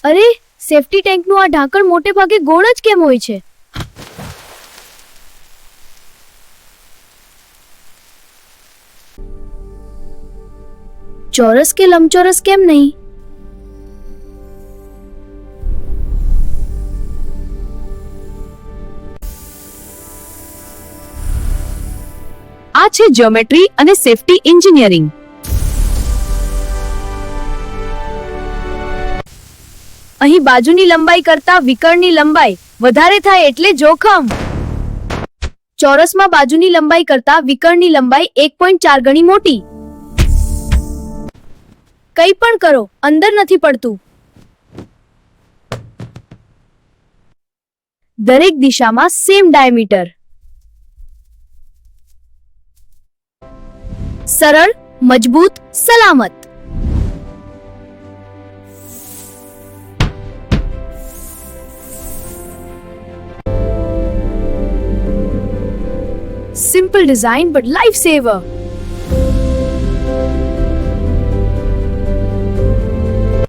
અરે, સેફટી ટેન્કનું આ ઢાંકણ મોટે ભાગે ગોળ જ કેમ હોય છે? ચોરસ કે લંબચોરસ કેમ નહીં? આ છે જ્યોમેટ્રી અને સેફટી એન્જિનિયરિંગ. અહીં બાજુની લંબાઈ કરતાં વિકર્ણની લંબાઈ વધારે થાય એટલે જોખમ. ચોરસમાં બાજુની લંબાઈ કરતાં વિકર્ણની લંબાઈ 1.4 ગણી મોટી. કંઈ પણ કરો, અંદર નથી પડતું. દરેક દિશામાં સેમ ડાયામીટર. સરળ, મજબૂત, સલામત. Simple design but life saver.